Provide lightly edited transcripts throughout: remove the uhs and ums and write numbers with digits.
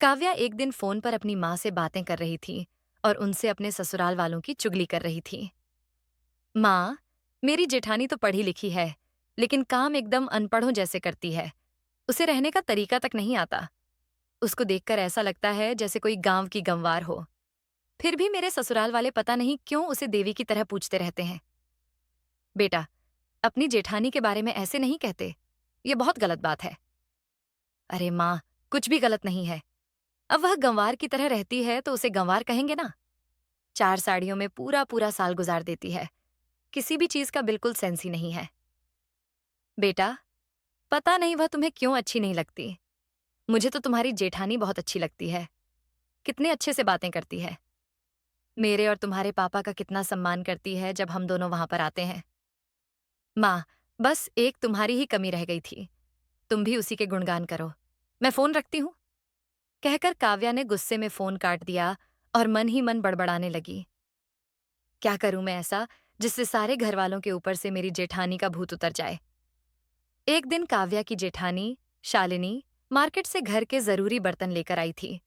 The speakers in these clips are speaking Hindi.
काव्या एक दिन फोन पर अपनी माँ से बातें कर रही थी और उनसे अपने ससुराल वालों की चुगली कर रही थी। माँ, मेरी जेठानी तो पढ़ी लिखी है, लेकिन काम एकदम अनपढ़ों जैसे करती है। उसे रहने का तरीका तक नहीं आता। उसको देखकर ऐसा लगता है जैसे कोई गांव की गंवार हो। फिर भी मेरे ससुराल वाले पता नहीं क्यों उसे देवी की तरह पूछते रहते हैं। बेटा, अपनी जेठानी के बारे में ऐसे नहीं कहते। ये बहुत गलत बात है। अरे माँ, कुछ भी गलत नहीं है। अब वह गंवार की तरह रहती है तो उसे गंवार कहेंगे ना। 4 साड़ियों में पूरा पूरा साल गुजार देती है। किसी भी चीज का बिल्कुल सेंस ही नहीं है। बेटा, पता नहीं वह तुम्हें क्यों अच्छी नहीं लगती। मुझे तो तुम्हारी जेठानी बहुत अच्छी लगती है। कितने अच्छे से बातें करती है। मेरे और तुम्हारे पापा का कितना सम्मान करती है जब हम दोनों वहां पर आते हैं। माँ, बस एक तुम्हारी ही कमी रह गई थी। तुम भी उसी के गुणगान करो। मैं फोन रखती हूँ। कहकर काव्या ने गुस्से में फोन काट दिया और मन ही मन बड़बड़ाने लगी। क्या करूं मैं ऐसा जिससे सारे घर वालों के ऊपर से मेरी जेठानी का भूत उतर जाए। एक दिन काव्या की जेठानी शालिनी मार्केट से घर के जरूरी बर्तन लेकर आई थी।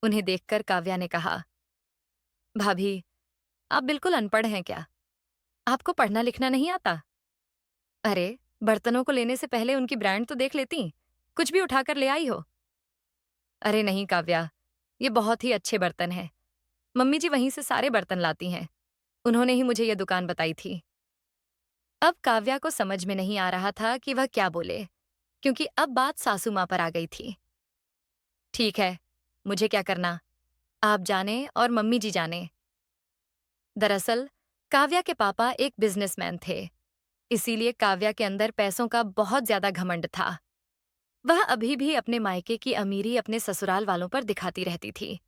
उन्हें देखकर काव्या ने कहा, भाभी, आप बिल्कुल अनपढ़ हैं क्या? आपको पढ़ना लिखना नहीं आता? अरे, बर्तनों को लेने से पहले उनकी ब्रांड तो देख लेती। कुछ भी उठाकर ले आई हो। अरे नहीं काव्या, ये बहुत ही अच्छे बर्तन हैं। मम्मी जी वहीं से सारे बर्तन लाती हैं। उन्होंने ही मुझे यह दुकान बताई थी। अब काव्या को समझ में नहीं आ रहा था कि वह क्या बोले, क्योंकि अब बात सासू माँ पर आ गई थी। ठीक है, मुझे क्या करना, आप जाने और मम्मी जी जाने। दरअसल काव्या के पापा एक बिजनेसमैन थे, इसीलिए काव्या के अंदर पैसों का बहुत ज्यादा घमंड था। वह अभी भी अपने मायके की अमीरी अपने ससुराल वालों पर दिखाती रहती थी।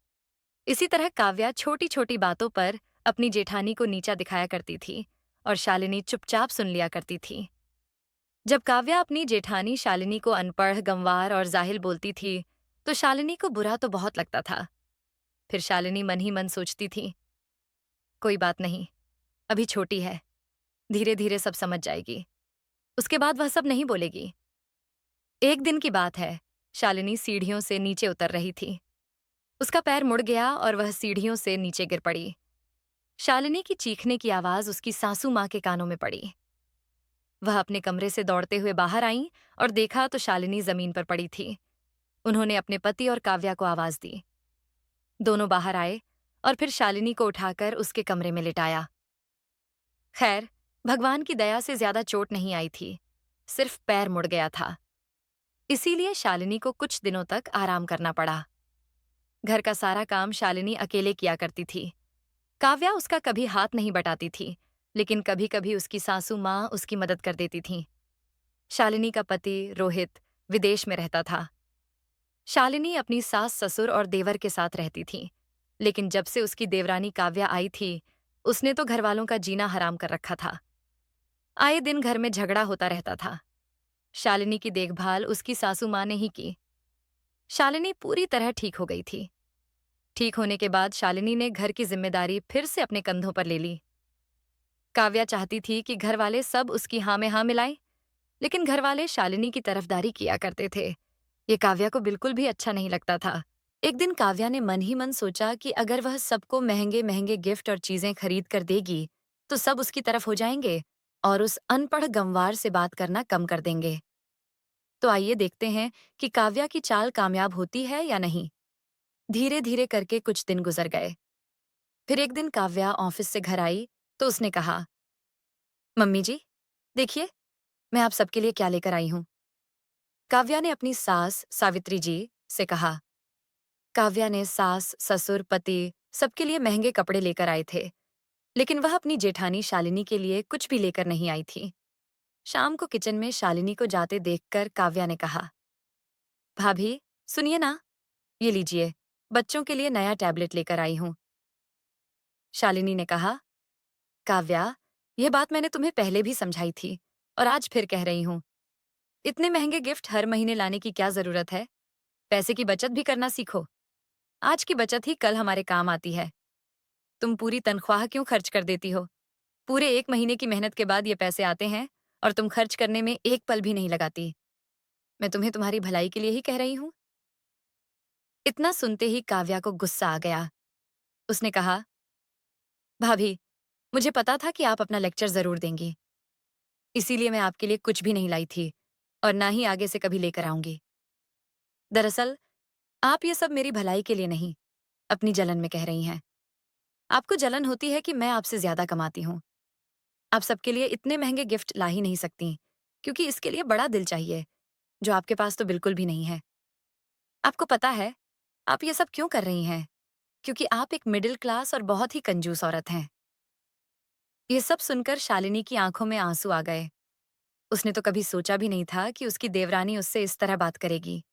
इसी तरह काव्या छोटी छोटी बातों पर अपनी जेठानी को नीचा दिखाया करती थी और शालिनी चुपचाप सुन लिया करती थी। जब काव्या अपनी जेठानी शालिनी को अनपढ़, गंवार और जाहिल बोलती थी, तो शालिनी को बुरा तो बहुत लगता था। फिर शालिनी मन ही मन सोचती थी, कोई बात नहीं, अभी छोटी है, धीरे धीरे सब समझ जाएगी। उसके बाद वह सब नहीं बोलेगी। एक दिन की बात है, शालिनी सीढ़ियों से नीचे उतर रही थी। उसका पैर मुड़ गया और वह सीढ़ियों से नीचे गिर पड़ी। शालिनी की चीखने की आवाज उसकी सासू माँ के कानों में पड़ी। वह अपने कमरे से दौड़ते हुए बाहर आईं और देखा तो शालिनी जमीन पर पड़ी थी। उन्होंने अपने पति और काव्या को आवाज दी। दोनों बाहर आए और फिर शालिनी को उठाकर उसके कमरे में लिटाया। खैर, भगवान की दया से ज्यादा चोट नहीं आई थी, सिर्फ पैर मुड़ गया था। इसीलिए शालिनी को कुछ दिनों तक आराम करना पड़ा। घर का सारा काम शालिनी अकेले किया करती थी। काव्या उसका कभी हाथ नहीं बटाती थी, लेकिन कभी कभी उसकी सासू माँ उसकी मदद कर देती थी। शालिनी का पति रोहित विदेश में रहता था। शालिनी अपनी सास ससुर और देवर के साथ रहती थी, लेकिन जब से उसकी देवरानी काव्या आई थी, उसने तो घरवालों का जीना हराम कर रखा था। आए दिन घर में झगड़ा होता रहता था। शालिनी की देखभाल उसकी सासू माँ ने ही की। शालिनी पूरी तरह ठीक हो गई थी। ठीक होने के बाद शालिनी ने घर की जिम्मेदारी फिर से अपने कंधों पर ले ली। काव्या चाहती थी कि घर वाले सब उसकी हाँ में हाँ मिलाएं, लेकिन घर वाले शालिनी की तरफदारी किया करते थे। ये काव्या को बिल्कुल भी अच्छा नहीं लगता था। एक दिन काव्या ने मन ही मन सोचा कि अगर वह सबको महंगे महंगे गिफ्ट और चीजें खरीद कर देगी, तो सब उसकी तरफ हो जाएंगे और उस अनपढ़ गंवार से बात करना कम कर देंगे। तो आइए देखते हैं कि काव्या की चाल कामयाब होती है या नहीं। धीरे धीरे करके कुछ दिन गुजर गए। फिर एक दिन काव्या ऑफिस से घर आई तो उसने कहा, मम्मी जी, देखिए, मैं आप सबके लिए क्या लेकर आई हूं। काव्या ने अपनी सास सावित्री जी से कहा। काव्या ने सास ससुर पति सबके लिए महंगे कपड़े लेकर आए थे, लेकिन वह अपनी जेठानी शालिनी के लिए कुछ भी लेकर नहीं आई थी। शाम को किचन में शालिनी को जाते देखकर काव्या ने कहा, भाभी, सुनिए ना, ये लीजिए, बच्चों के लिए नया टैबलेट लेकर आई हूं। शालिनी ने कहा, काव्या, यह बात मैंने तुम्हें पहले भी समझाई थी और आज फिर कह रही हूं। इतने महंगे गिफ्ट हर महीने लाने की क्या जरूरत है? पैसे की बचत भी करना सीखो। आज की बचत ही कल हमारे काम आती है। तुम पूरी तनख्वाह क्यों खर्च कर देती हो? पूरे 1 महीने की मेहनत के बाद ये पैसे आते हैं और तुम खर्च करने में एक पल भी नहीं लगाती। मैं तुम्हें तुम्हारी भलाई के लिए ही कह रही हूँ। इतना सुनते ही काव्या को गुस्सा आ गया। उसने कहा, भाभी, मुझे पता था कि आप अपना लेक्चर ज़रूर देंगी। इसीलिए मैं आपके लिए कुछ भी नहीं लाई थी और ना ही आगे से कभी लेकर आऊँगी। दरअसल, आप ये सब मेरी भलाई के लिए नहीं, अपनी जलन में कह रही हैं। आपको जलन होती है कि मैं आपसे ज़्यादा कमाती हूँ। आप सबके लिए इतने महँगे गिफ्ट ला ही नहीं सकतीं, क्योंकि इसके लिए बड़ा दिल चाहिए, जो आपके पास तो बिल्कुल भी नहीं है। आपको पता है, आप ये सब क्यों कर रही हैं? क्योंकि आप एक मिडिल क्लास और बहुत ही कंजूस औरत हैं। ये सब सुनकर शालिनी की आंखों में आंसू आ गए। उसने तो कभी सोचा भी नहीं था कि उसकी देवरानी उससे इस तरह बात करेगी।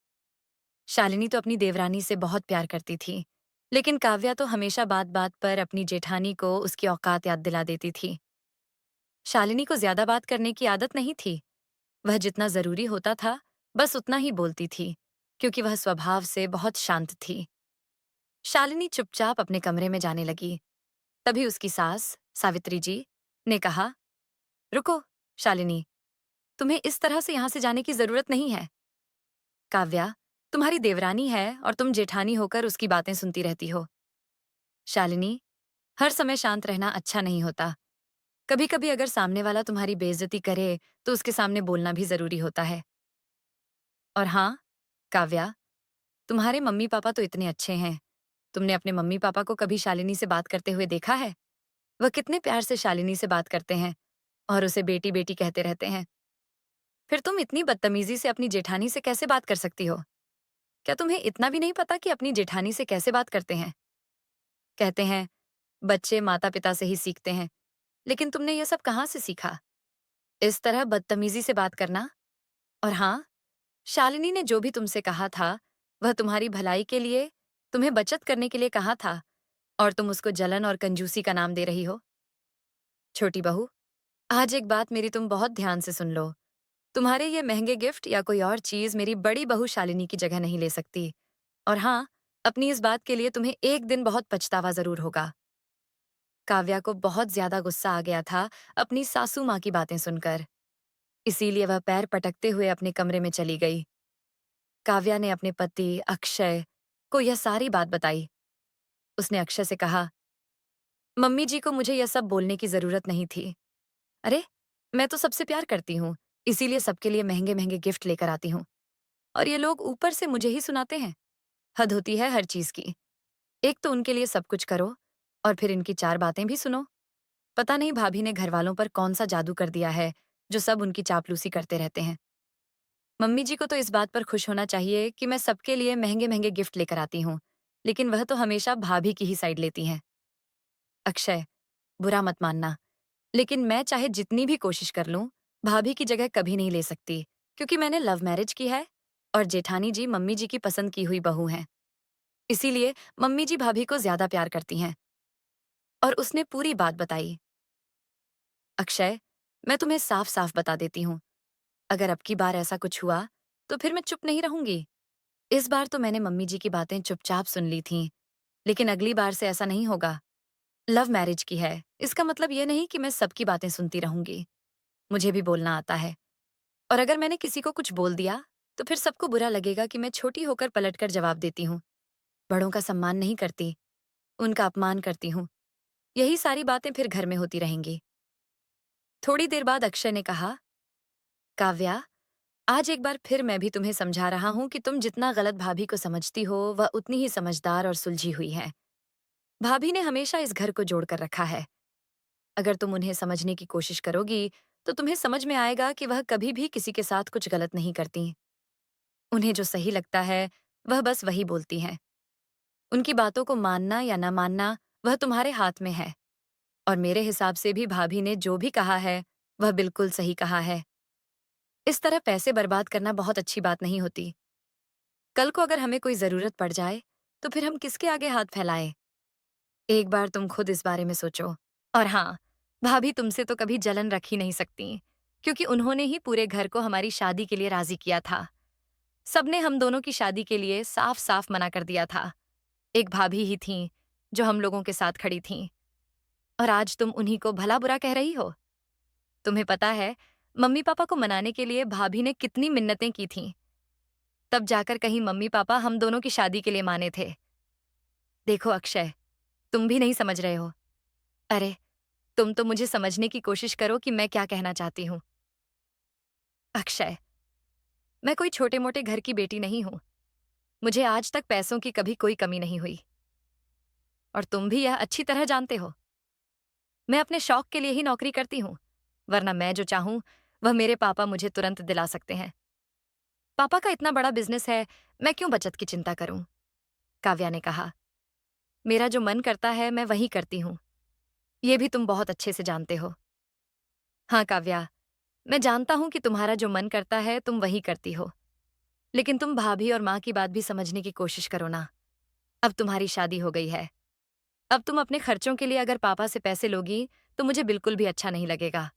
शालिनी तो अपनी देवरानी से बहुत प्यार करती थी, लेकिन काव्या तो हमेशा बात-बात पर अपनी जेठानी को उसकी औकात याद दिला देती थी। शालिनी को ज्यादा बात करने की आदत नहीं थी। वह जितना जरूरी होता था, बस उतना ही बोलती थी, क्योंकि वह स्वभाव से बहुत शांत थी। शालिनी चुपचाप अपने कमरे में जाने लगी। तभी उसकी सास, सावित्री जी, ने कहा, रुको, शालिनी, तुम्हें इस तरह से यहाँ से जाने की जरूरत नहीं है। काव्या, तुम्हारी देवरानी है और तुम जेठानी होकर उसकी बातें सुनती रहती हो। शालिनी, हर समय शांत रहना अच्छा नहीं होता। कभी कभी अगर सामने वाला तुम्हारी बेइज्जती करे, तो उसके सामने बोलना भी जरूरी होता है। और हाँ, काव्या, तुम्हारे मम्मी पापा तो इतने अच्छे हैं। तुमने अपने मम्मी पापा को कभी शालिनी से बात करते हुए देखा है? वह कितने प्यार से शालिनी से बात करते हैं और उसे बेटी बेटी कहते रहते हैं। फिर तुम इतनी बदतमीजी से अपनी जेठानी से कैसे बात कर सकती हो? क्या तुम्हें इतना भी नहीं पता कि अपनी जेठानी से कैसे बात करते हैं? कहते हैं, बच्चे माता पिता से ही सीखते हैं, लेकिन तुमने ये सब कहाँ से सीखा? इस तरह बदतमीजी से बात करना? और हाँ, शालिनी ने जो भी तुमसे कहा था, वह तुम्हारी भलाई के लिए, तुम्हें बचत करने के लिए कहा था, और तुम उसको जलन और कंजूसी का नाम दे रही हो। छोटी बहू, आज एक बात मेरी तुम बहुत ध्यान से सुन लो। तुम्हारे ये महंगे गिफ्ट या कोई और चीज मेरी बड़ी बहू शालिनी की जगह नहीं ले सकती। और हाँ, अपनी इस बात के लिए तुम्हें एक दिन बहुत पछतावा जरूर होगा। काव्या को बहुत ज्यादा गुस्सा आ गया था अपनी सासू माँ की बातें सुनकर। इसीलिए वह पैर पटकते हुए अपने कमरे में चली गई। काव्या ने अपने पति अक्षय को यह सारी बात बताई। उसने अक्षय से कहा, मम्मी जी को मुझे यह सब बोलने की जरूरत नहीं थी। अरे, मैं तो सबसे प्यार करती हूँ, इसीलिए सबके लिए महंगे महंगे गिफ्ट लेकर आती हूँ। और ये लोग ऊपर से मुझे ही सुनाते हैं। हद होती है हर चीज की। एक तो उनके लिए सब कुछ करो, और फिर इनकी चार बातें भी सुनो। पता नहीं भाभी ने घर वालों पर कौन सा जादू कर दिया है, जो सब उनकी चापलूसी करते रहते हैं। मम्मी जी को तो इस बात पर खुश होना चाहिए कि मैं सबके लिए महंगे महंगे गिफ्ट लेकर आती हूँ, लेकिन वह तो हमेशा भाभी की ही साइड लेती हैं। अक्षय, बुरा मत मानना, लेकिन मैं चाहे जितनी भी कोशिश कर लूं, भाभी की जगह कभी नहीं ले सकती, क्योंकि मैंने लव मैरिज की है और जेठानी जी मम्मी जी की पसंद की हुई बहू हैं। इसीलिए मम्मी जी भाभी को ज्यादा प्यार करती हैं। और उसने पूरी बात बताई। अक्षय, मैं तुम्हें साफ साफ बता देती हूँ, अगर अब की बार ऐसा कुछ हुआ, तो फिर मैं चुप नहीं रहूंगी। इस बार तो मैंने मम्मी जी की बातें चुपचाप सुन ली थीं, लेकिन अगली बार से ऐसा नहीं होगा। लव मैरिज की है, इसका मतलब ये नहीं कि मैं सबकी बातें सुनती रहूंगी। मुझे भी बोलना आता है। और अगर मैंने किसी को कुछ बोल दिया, तो फिर सबको बुरा लगेगा कि मैं छोटी होकर पलटकर जवाब देती हूँ। बड़ों का सम्मान नहीं करती, उनका अपमान करती हूँ। यही सारी बातें फिर घर में होती रहेंगी। थोड़ी देर बाद अक्षय ने कहा, काव्या, आज एक बार फिर मैं भी तुम्हें समझा रहा हूँ कि तुम जितना गलत भाभी को समझती हो, वह उतनी ही समझदार और सुलझी हुई है। भाभी ने हमेशा इस घर को जोड़कर रखा है। अगर तुम उन्हें समझने की कोशिश करोगी, तो तुम्हें समझ में आएगा कि वह कभी भी किसी के साथ कुछ गलत नहीं करती। उन्हें जो सही लगता है, वह बस वही बोलती हैं। उनकी बातों को मानना या न मानना, वह तुम्हारे हाथ में है। और मेरे हिसाब से भी भाभी ने जो भी कहा है, वह बिल्कुल सही कहा है। इस तरह पैसे बर्बाद करना बहुत अच्छी बात नहीं होती। कल को अगर हमें कोई जरूरत पड़ जाए, तो फिर हम किसके आगे हाथ फैलाएं? एक बार तुम खुद इस बारे में सोचो। और हाँ, भाभी तुमसे तो कभी जलन रख ही नहीं सकती, क्योंकि उन्होंने ही पूरे घर को हमारी शादी के लिए राजी किया था। सबने हम दोनों की शादी के लिए साफ साफ मना कर दिया था। एक भाभी ही थीं, जो हम लोगों के साथ खड़ी थीं। और आज तुम उन्हीं को भला बुरा कह रही हो। तुम्हें पता है, मम्मी पापा को मनाने के लिए भाभी ने कितनी मिन्नतें की थीं। तब जाकर कहीं मम्मी पापा हम दोनों की शादी के लिए माने थे। देखो अक्षय, तुम भी नहीं समझ रहे हो। अरे, तुम तो मुझे समझने की कोशिश करो कि मैं क्या कहना चाहती हूँ। अक्षय, मैं कोई छोटे-मोटे घर की बेटी नहीं हूँ। मुझे आज तक पैसों की कभी कोई कमी नहीं हुई। और तुम भी यह अच्छी तरह जानते हो। मैं अपने शौक के लिए ही नौकरी करती हूँ, वरना मैं जो चाहूँ, वह मेरे पापा मुझे तुरंत दिला सकते हैं। पापा का इतना बड़ा बिज़नेस है, मैं क्यों बचत की चिंता करूँ? काव्या ने कहा। मेरा जो मन करता है, मैं वही करती हूँ। ये भी तुम बहुत अच्छे से जानते हो। हाँ काव्या, मैं जानता हूँ कि तुम्हारा जो मन करता है, तुम वही करती हो। लेकिन तुम भाभी और माँ की बात भी समझने की कोशिश करो ना। अब तुम्हारी शादी हो गई है। अब तुम अपने खर्चों के लिए अगर पापा से पैसे लोगी, तो मुझे बिल्कुल भी अच्छा नहीं लगेगा।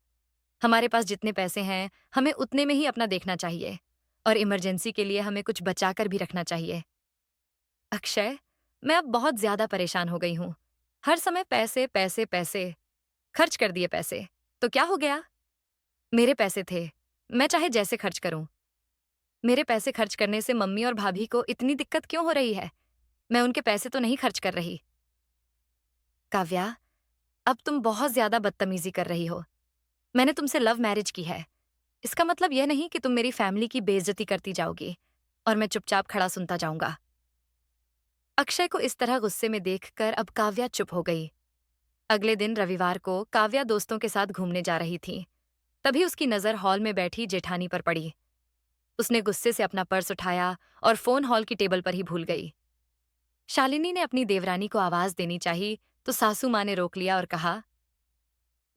हमारे पास जितने पैसे हैं, हमें उतने में ही अपना देखना चाहिए और इमरजेंसी के लिए हमें कुछ बचाकर भी रखना चाहिए। अक्षय, मैं अब बहुत ज़्यादा परेशान हो गई हूँ। हर समय पैसे, पैसे, पैसे। खर्च कर दिए पैसे, तो क्या हो गया? मेरे पैसे थे, मैं चाहे जैसे खर्च करूँ। मेरे पैसे खर्च करने से मम्मी और भाभी को इतनी दिक्कत क्यों हो रही है? मैं उनके पैसे तो नहीं खर्च कर रही। काव्या, अब तुम बहुत ज़्यादा बदतमीज़ी कर रही हो। मैंने तुमसे लव मैरिज की है। इसका मतलब यह नहीं कि तुम मेरी फैमिली की बेइज्जती करती जाओगी और मैं चुपचाप खड़ा सुनता जाऊंगा। अक्षय को इस तरह गुस्से में देखकर अब काव्या चुप हो गई। अगले दिन रविवार को काव्या दोस्तों के साथ घूमने जा रही थी। तभी उसकी नजर हॉल में बैठी जेठानी पर पड़ी। उसने गुस्से से अपना पर्स उठाया और फोन हॉल की टेबल पर ही भूल गई। शालिनी ने अपनी देवरानी को आवाज देनी चाहिए तो सासू माँ ने रोक लिया और कहा,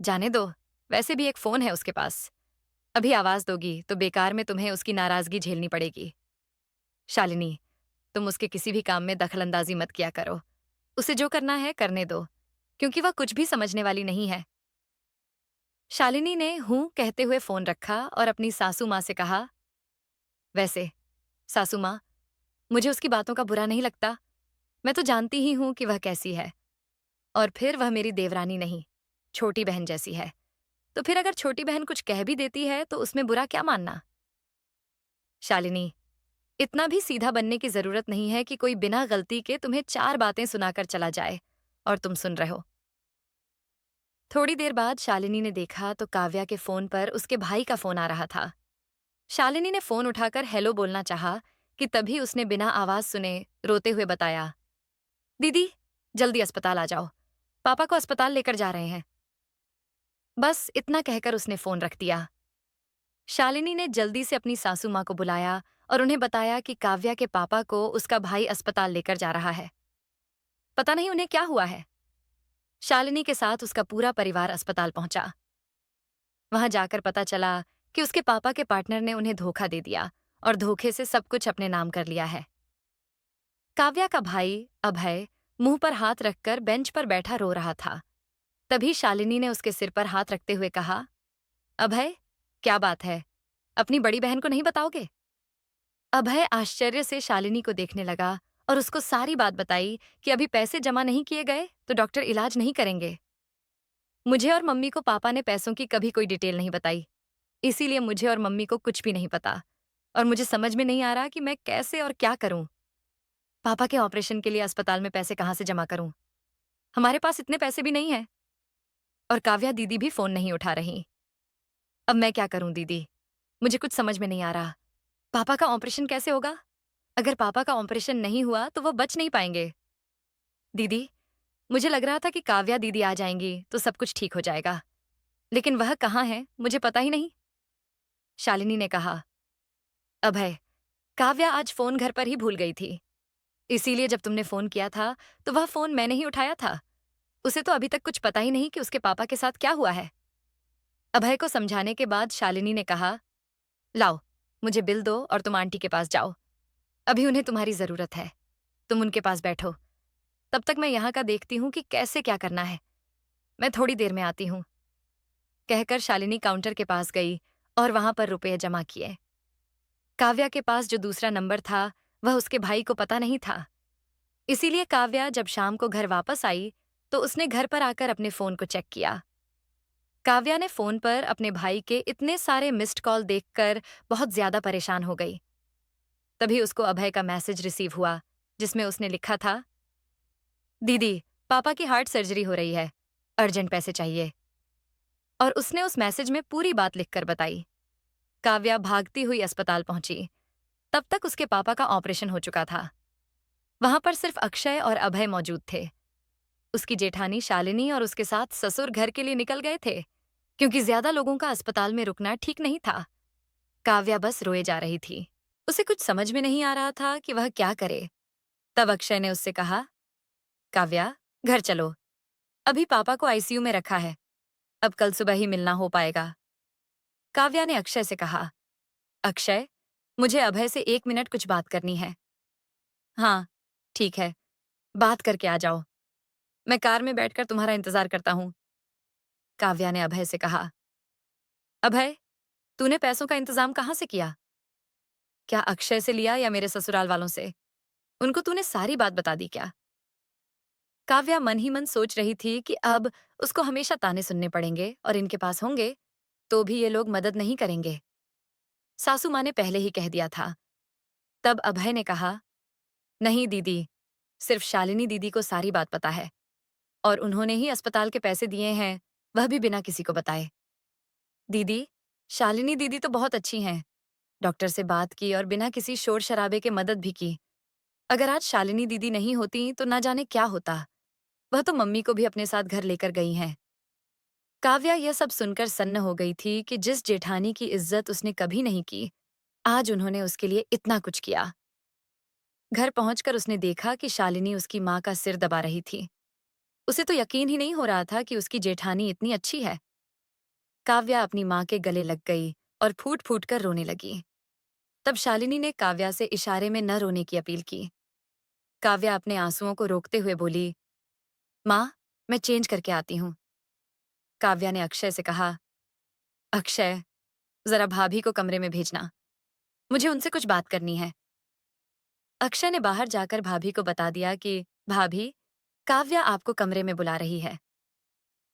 जाने दो, वैसे भी एक फोन है उसके पास। अभी आवाज दोगी तो बेकार में तुम्हें उसकी नाराजगी झेलनी पड़ेगी। शालिनी, तुम उसके किसी भी काम में दखलंदाजी मत किया करो। उसे जो करना है करने दो, क्योंकि वह कुछ भी समझने वाली नहीं है। शालिनी ने हूं कहते हुए फोन रखा और अपनी सासू माँ से कहा, वैसे सासू माँ, मुझे उसकी बातों का बुरा नहीं लगता। मैं तो जानती ही हूं कि वह कैसी है। और फिर वह मेरी देवरानी नहीं, छोटी बहन जैसी है। तो फिर अगर छोटी बहन कुछ कह भी देती है तो उसमें बुरा क्या मानना? शालिनी, इतना भी सीधा बनने की जरूरत नहीं है कि कोई बिना गलती के तुम्हें 4 बातें सुनाकर चला जाए और तुम सुन रहे हो। थोड़ी देर बाद शालिनी ने देखा तो काव्या के फोन पर उसके भाई का फोन आ रहा था। शालिनी ने फोन उठाकर हेलो बोलना चाहा कि तभी उसने बिना आवाज सुने रोते हुए बताया, दीदी, जल्दी अस्पताल आ जाओ। पापा को अस्पताल लेकर जा रहे हैं। बस इतना कहकर उसने फोन रख दिया। शालिनी ने जल्दी से अपनी सासू माँ को बुलाया और उन्हें बताया कि काव्या के पापा को उसका भाई अस्पताल लेकर जा रहा है। पता नहीं उन्हें क्या हुआ है। शालिनी के साथ उसका पूरा परिवार अस्पताल पहुंचा। वहां जाकर पता चला कि उसके पापा के पार्टनर ने उन्हें धोखा दे दिया और धोखे से सब कुछ अपने नाम कर लिया है। काव्या का भाई अभय मुंह पर हाथ रखकर बेंच पर बैठा रो रहा था। तभी शालिनी ने उसके सिर पर हाथ रखते हुए कहा, अभय, क्या बात है? अपनी बड़ी बहन को नहीं बताओगे? अभय आश्चर्य से शालिनी को देखने लगा और उसको सारी बात बताई कि अभी पैसे जमा नहीं किए गए तो डॉक्टर इलाज नहीं करेंगे। मुझे और मम्मी को पापा ने पैसों की कभी कोई डिटेल नहीं बताई, इसीलिए मुझे और मम्मी को कुछ भी नहीं पता और मुझे समझ में नहीं आ रहा कि मैं कैसे और क्या करूं। पापा के ऑपरेशन के लिए अस्पताल में पैसे कहाँ से जमा करूं? हमारे पास इतने पैसे भी नहीं हैं। और काव्या दीदी भी फोन नहीं उठा रही। अब मैं क्या करूं दीदी? मुझे कुछ समझ में नहीं आ रहा। पापा का ऑपरेशन कैसे होगा? अगर पापा का ऑपरेशन नहीं हुआ तो वो बच नहीं पाएंगे। दीदी, मुझे लग रहा था कि काव्या दीदी आ जाएंगी तो सब कुछ ठीक हो जाएगा, लेकिन वह कहाँ है मुझे पता ही नहीं। शालिनी ने कहा, अभय, काव्या आज फोन घर पर ही भूल गई थी, इसीलिए जब तुमने फोन किया था तो वह फोन मैंने ही उठाया था। उसे तो अभी तक कुछ पता ही नहीं कि उसके पापा के साथ क्या हुआ है। अभय को समझाने के बाद शालिनी ने कहा, लाओ, मुझे बिल दो और तुम आंटी के पास जाओ। अभी उन्हें तुम्हारी जरूरत है। तुम उनके पास बैठो, तब तक मैं यहाँ का देखती हूँ कि कैसे क्या करना है। मैं थोड़ी देर में आती हूँ। कहकर शालिनी काउंटर के पास गई और वहां पर रुपए जमा किए। काव्या के पास जो दूसरा नंबर था वह उसके भाई को पता नहीं था, इसीलिए काव्या जब शाम को घर वापस आई तो उसने घर पर आकर अपने फोन को चेक किया। काव्या ने फोन पर अपने भाई के इतने सारे मिस्ड कॉल देखकर बहुत ज्यादा परेशान हो गई। तभी उसको अभय का मैसेज रिसीव हुआ, जिसमें उसने लिखा था, दीदी, पापा की हार्ट सर्जरी हो रही है, अर्जेंट पैसे चाहिए। और उसने उस मैसेज में पूरी बात लिखकर बताई। काव्या भागती हुई अस्पताल पहुंची। तब तक उसके पापा का ऑपरेशन हो चुका था। वहां पर सिर्फ अक्षय और अभय मौजूद थे। उसकी जेठानी शालिनी और उसके साथ ससुर घर के लिए निकल गए थे, क्योंकि ज्यादा लोगों का अस्पताल में रुकना ठीक नहीं था। काव्या बस रोए जा रही थी। उसे कुछ समझ में नहीं आ रहा था कि वह क्या करे। तब अक्षय ने उससे कहा, काव्या, घर चलो, अभी पापा को आईसीयू में रखा है, अब कल सुबह ही मिलना हो पाएगा। काव्या ने अक्षय से कहा, अक्षय, मुझे अभय से 1 मिनट कुछ बात करनी है। हाँ, ठीक है, बात करके आ जाओ, मैं कार में बैठकर तुम्हारा इंतजार करता हूँ। काव्या ने अभय से कहा, अभय, तूने पैसों का इंतजाम कहाँ से किया? क्या अक्षय से लिया या मेरे ससुराल वालों से? उनको तूने सारी बात बता दी क्या? काव्या मन ही मन सोच रही थी कि अब उसको हमेशा ताने सुनने पड़ेंगे और इनके पास होंगे तो भी ये लोग मदद नहीं करेंगे। सासू माँ ने पहले ही कह दिया था। तब अभय ने कहा, नहीं दीदी, सिर्फ शालिनी दीदी को सारी बात पता है और उन्होंने ही अस्पताल के पैसे दिए हैं, वह भी बिना किसी को बताए। दीदी, शालिनी दीदी तो बहुत अच्छी हैं। डॉक्टर से बात की और बिना किसी शोर शराबे के मदद भी की। अगर आज शालिनी दीदी नहीं होती तो ना जाने क्या होता। वह तो मम्मी को भी अपने साथ घर लेकर गई हैं। काव्या यह सब सुनकर सन्न हो गई थी कि जिस जेठानी की इज्जत उसने कभी नहीं की, आज उन्होंने उसके लिए इतना कुछ किया। घर पहुंचकर उसने देखा कि शालिनी उसकी माँ का सिर दबा रही थी। उसे तो यकीन ही नहीं हो रहा था कि उसकी जेठानी इतनी अच्छी है। काव्या अपनी माँ के गले लग गई और फूट फूट कर रोने लगी। तब शालिनी ने काव्या से इशारे में न रोने की अपील की। काव्या अपने आंसुओं को रोकते हुए बोली, माँ, मैं चेंज करके आती हूँ। काव्या ने अक्षय से कहा, अक्षय, जरा भाभी को कमरे में भेजना, मुझे उनसे कुछ बात करनी है। अक्षय ने बाहर जाकर भाभी को बता दिया कि भाभी, काव्या आपको कमरे में बुला रही है,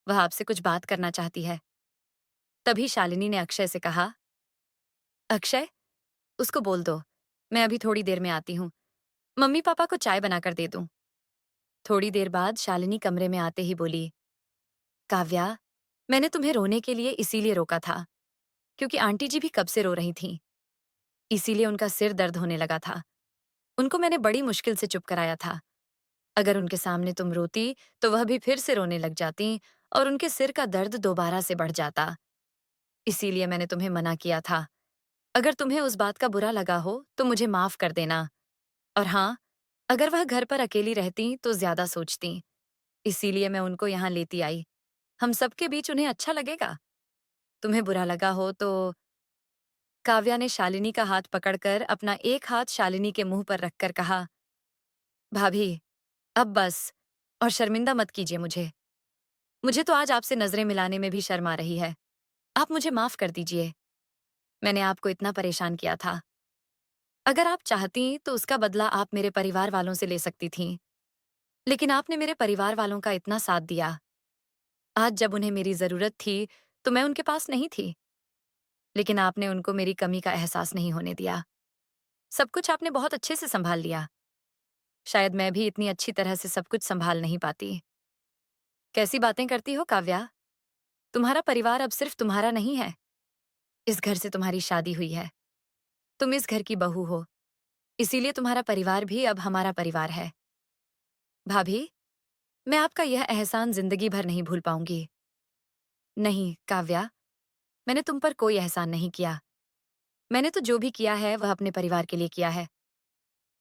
वह आपसे कुछ बात करना चाहती है। तभी शालिनी ने अक्षय से कहा, अक्षय, उसको बोल दो, मैं अभी थोड़ी देर में आती हूँ, मम्मी पापा को चाय बनाकर दे दूं। थोड़ी देर बाद शालिनी कमरे में आते ही बोली, काव्या, मैंने तुम्हें रोने के लिए इसीलिए रोका था, क्योंकि आंटी जी भी कब से रो रही थीं। इसीलिए उनका सिर दर्द होने लगा था। उनको मैंने बड़ी मुश्किल से चुप कराया था। अगर उनके सामने तुम रोती, तो वह भी फिर से रोने लग जाती और उनके सिर का दर्द दोबारा से बढ़ जाता। इसीलिए मैंने तुम्हें मना किया था। अगर तुम्हें उस बात का बुरा लगा हो, तो मुझे माफ कर देना। और हाँ, अगर वह घर पर अकेली रहती, तो ज्यादा सोचती। इसीलिए मैं उनको यहाँ लेती आई। हम सबके बीच उन्हें अच्छा लगेगा। तुम्हें बुरा लगा हो तो। काव्या ने शालिनी का हाथ पकड़कर अपना एक हाथ शालिनी के मुंह पर रखकर कहा, भाभी, अब बस, और शर्मिंदा मत कीजिए मुझे। मुझे तो आज आपसे नजरें मिलाने में भी शर्म आ रही है। आप मुझे माफ कर दीजिए। मैंने आपको इतना परेशान किया था। अगर आप चाहती तो उसका बदला आप मेरे परिवार वालों से ले सकती थीं। लेकिन आपने मेरे परिवार वालों का इतना साथ दिया। आज जब उन्हें मेरी जरूरत थी, तो मैं उनके पास नहीं थी। लेकिन आपने उनको मेरी कमी का एहसास नहीं होने दिया। सब कुछ आपने बहुत अच्छे से संभाल लिया। शायद मैं भी इतनी अच्छी तरह से सब कुछ संभाल नहीं पाती। कैसी बातें करती हो काव्या? तुम्हारा परिवार अब सिर्फ तुम्हारा नहीं है। इस घर से तुम्हारी शादी हुई है। तुम इस घर की बहू हो। इसीलिए तुम्हारा परिवार भी अब हमारा परिवार है। भाभी, मैं आपका यह एहसान जिंदगी भर नहीं भूल पाऊंगी। नहीं काव्या, मैंने तुम पर कोई एहसान नहीं किया। मैंने तो जो भी किया है वह अपने परिवार के लिए किया है।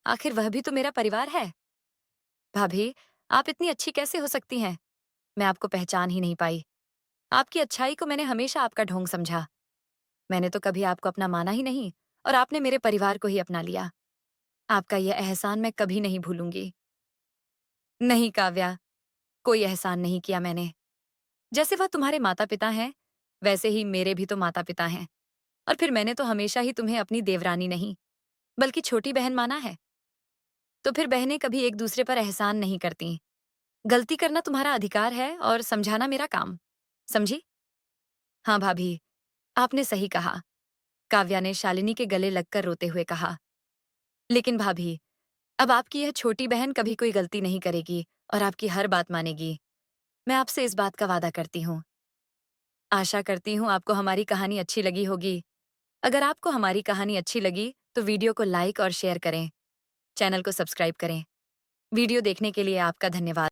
आखिर वह भी तो मेरा परिवार है। भाभी, आप इतनी अच्छी कैसे हो सकती हैं? मैं आपको पहचान ही नहीं पाई। आपकी अच्छाई को मैंने हमेशा आपका ढोंग समझा। मैंने तो कभी आपको अपना माना ही नहीं और आपने मेरे परिवार को ही अपना लिया। आपका यह एहसान मैं कभी नहीं भूलूंगी। नहीं काव्या, कोई एहसान नहीं किया मैंने। जैसे वह तुम्हारे माता पिता हैं, वैसे ही मेरे भी तो माता पिता हैं। और फिर मैंने तो हमेशा ही तुम्हें अपनी देवरानी नहीं, बल्कि छोटी बहन माना है। तो फिर बहनें कभी एक दूसरे पर एहसान नहीं करती। गलती करना तुम्हारा अधिकार है और समझाना मेरा काम। समझी? हाँ भाभी, आपने सही कहा। काव्या ने शालिनी के गले लगकर रोते हुए कहा। लेकिन भाभी, अब आपकी यह छोटी बहन कभी कोई गलती नहीं करेगी और आपकी हर बात मानेगी। मैं आपसे इस बात का वादा करती हूँ। आशा करती हूँ आपको हमारी कहानी अच्छी लगी होगी। अगर आपको हमारी कहानी अच्छी लगी, तो वीडियो को लाइक और शेयर करें। चैनल को सब्सक्राइब करें। वीडियो देखने के लिए आपका धन्यवाद।